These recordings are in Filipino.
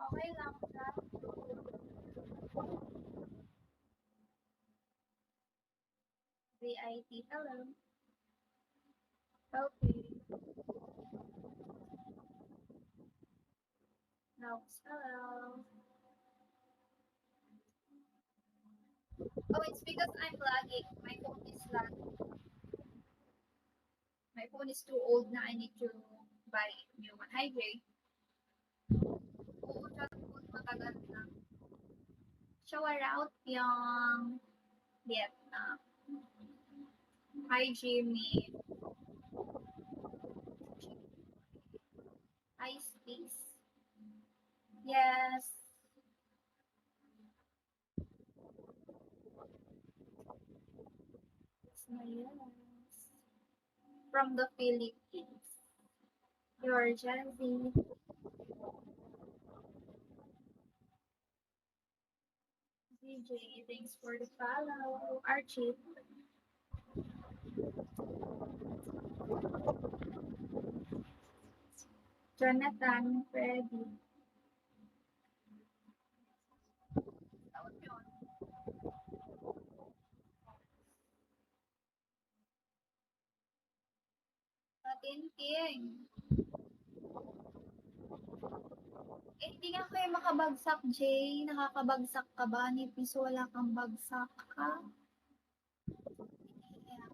Okay lang siya. VIT, hello. Okay. No, hello. Oh, it's because I'm lagging. My phone is lagging. My phone is too old na I need to buy a new one. Hi, Jay. Oo, siya matagal na. Shower out yung Vietnam. Hi, Jimmy. Hi, Space. Yes. It's my yes. From the Philippines. You're Jazzy. DJ, thanks for the follow. Archie. Jonathan, Freddy. Tawag yun. Patinting. Eh, hindi nga kayo makabagsak, Jay. Nakakabagsak ka ba? Nipis wala kang bagsak ka? Yeah.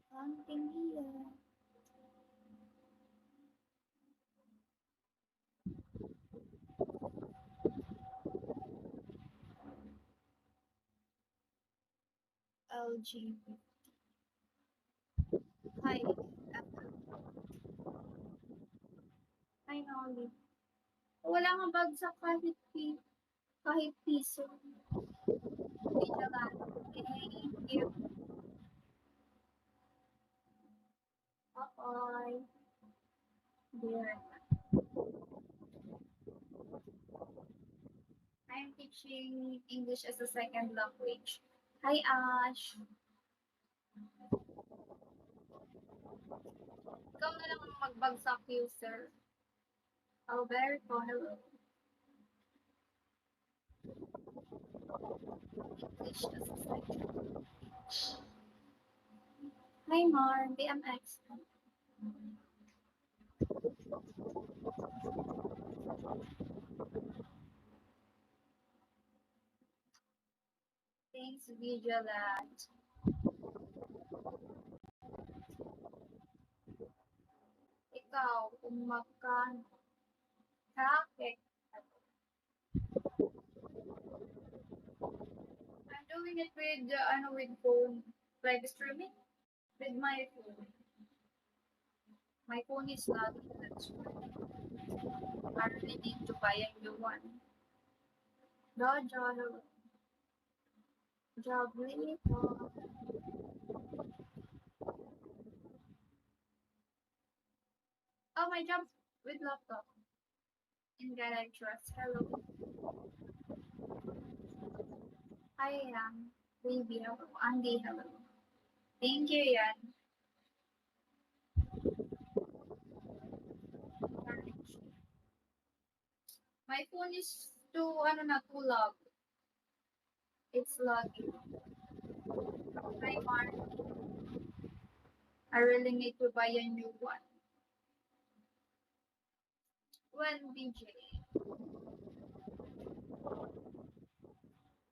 Something here. LGBT. Hi. Hi, Nolly. Wala nga bagsak kahit piso. Hindi naman. Thank you. Bye-bye. Dear. I'm teaching English as a second language. Hi, Ash. Ikaw na lang ang magbagsak user. Alberto, hello. English as a second language. Hi, Mar. BMX. Thanks, Vigilant. Ikaw, kung magkano. Traffic. I'm doing it with phone. Live streaming with my phone. My phone is lagging. That's why I really need to buy a new one. Dojo, Joblito. Oh, my job with laptop. In God I trust. Hello. I am baby. Hello. Andy. Hello. Thank you, Yan. My phone is too lag. It's laggy. Hi, Mark. I really need to buy a new one. When BJ.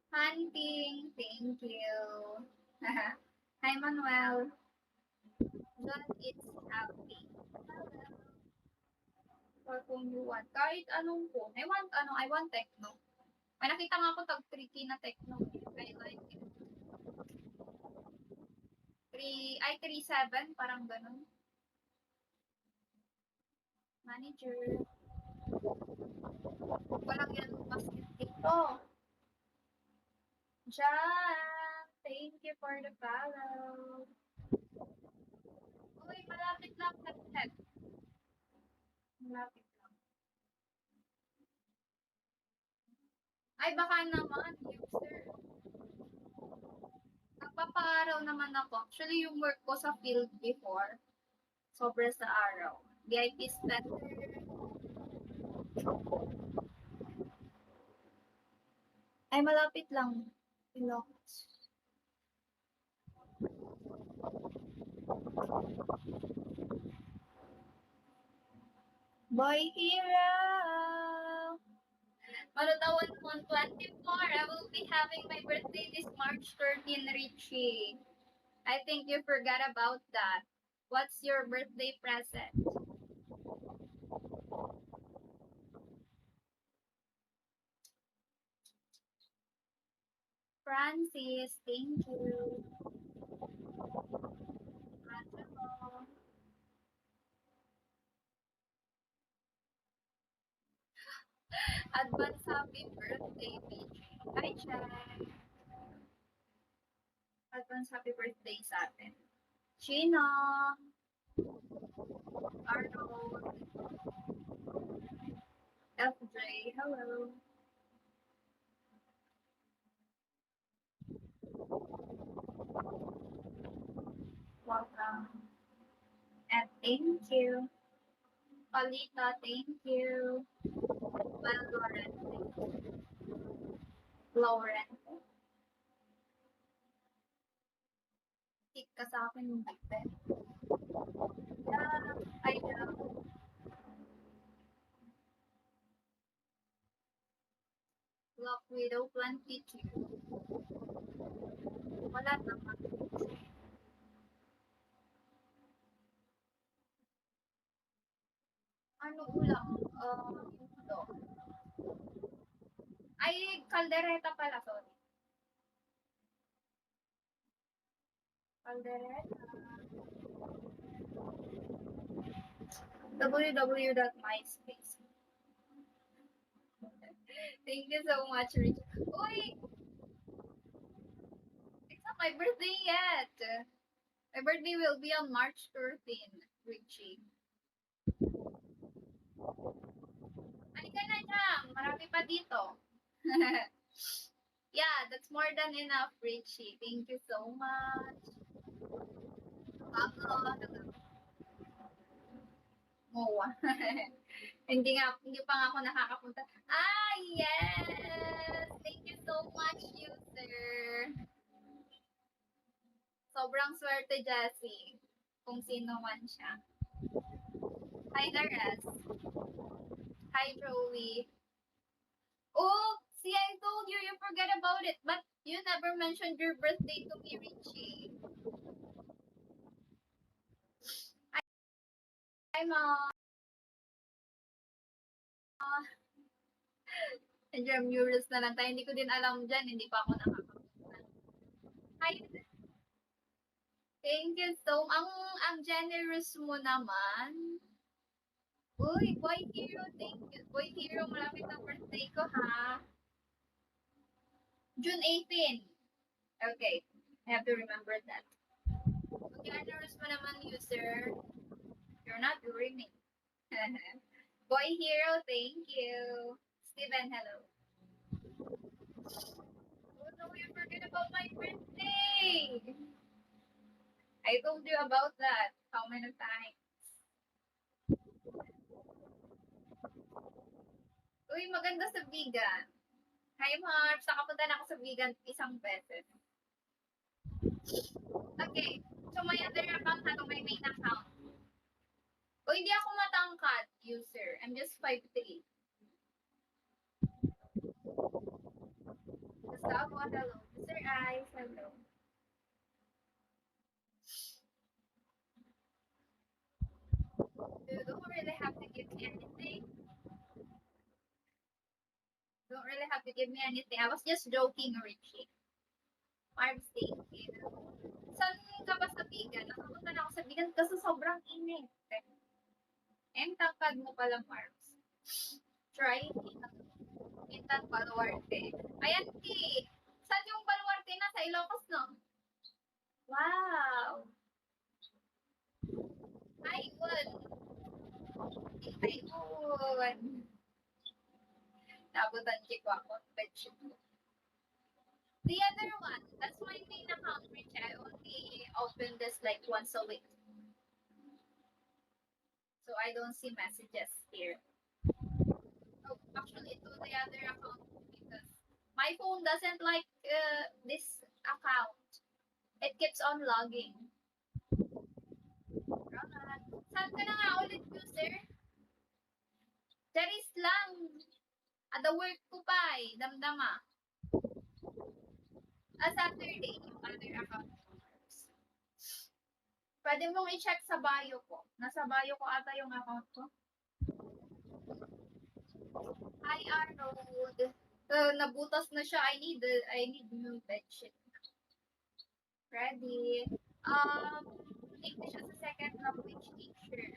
Hunting. Thank you. Hi, Manuel. John, it's happy. Hello. Or kung you want. Kahit anong phone. I want techno. May nakita nga ako tag 3K na techno. I like it. 3.7, parang ganun. Manager. Walang yan basket dito. Jan, thank you for the follow. Uy, malapit lang head. Malapit lang. Ay, baka naman, user. Nagpapaaraw naman ako. Actually, yung work ko sa field before, sobra sa araw. VIP better. Ay, malapit lang. Ilocos. Boy Hero! Malutawan on 24. I will be having my birthday this March 13, Richie. I think you forgot about that. What's your birthday present? Francis, thank you. Angelo. Advance happy birthday, PJ. Hi, Chai. Advance happy birthday sa atin. Chino. Arnold. FJ, hello. Welcome. And thank you. Palita, thank you. Well, Lauren. Tik ka sa akin yung bigbe. Yeah, I know. Black Widow 22. Wala naman. Ano ulam? Ito. Ay, kaldereta pala, sorry. Caldereta. www.myspace. Thank you so much, Richie. Uy! It's not my birthday yet. My birthday will be on March 13, Richie. Halika na dyan. Marami pa dito. Yeah, that's more than enough, Richie. Thank you so much. Moa. hindi pa nga ako nakakapunta. Ah, yes! Thank you so much, user. Sobrang swerte, Jessie. Kung sino man siya. Hi, Dares. Hi, Joey. Oh, see, I told you, you forget about it. But you never mentioned your birthday to me, Richie. Hi, Mom. Nandiyan, Murals na lang tayo. Hindi ko din alam dyan. Hindi pa ako nakakapunta. Hi. Thank you so ang generous mo naman. Uy, Boy Hero, thank you. Boy Hero, malapit ang birthday ko, ha? June 18. Okay, I have to remember that. Ang generous mo naman, user. You're not dreaming. Boy Hero, thank you. Steven, hello. Oh no, you forget about my birthday. I told you about that. How many times? Uy, maganda sa vegan. Hi, Mark. Nakapunta na ako sa vegan isang beses. Okay. So, my other account na to, my main account. O, hindi ako matangkad, user. I'm just 5'3". Gustavo, hello. Mr. Ice, hello. You don't really have to give me anything. Don't really have to give me anything. I was just joking, Richie. Marbs, thank you. Saan ka ba sa vegan? Nakapunta na ako sa vegan kasi sobrang init. And tangkad mo pala, Marbs. Try Intan Baluarte. Ayan, T. Saan yung Baluarte na? Sa Ilocos, no? Wow. Ayun. Ayun. Nabutan ko ako. The other one, that's my main account, which I only open this like once a week. So I don't see messages here. My phone doesn't like this account. It keeps on logging. Ronald, saan ka na nga ulit, user? Charis lang. Ada work ko pa eh. Damdama. Saturday, yung other account ko. Pwede mong i-check sa bio ko. Nasa bio ko ata yung account ko. Hi, Arnold. Nabutas na siya. I need new bedsheet. Ready. Hindi siya sa second language teacher.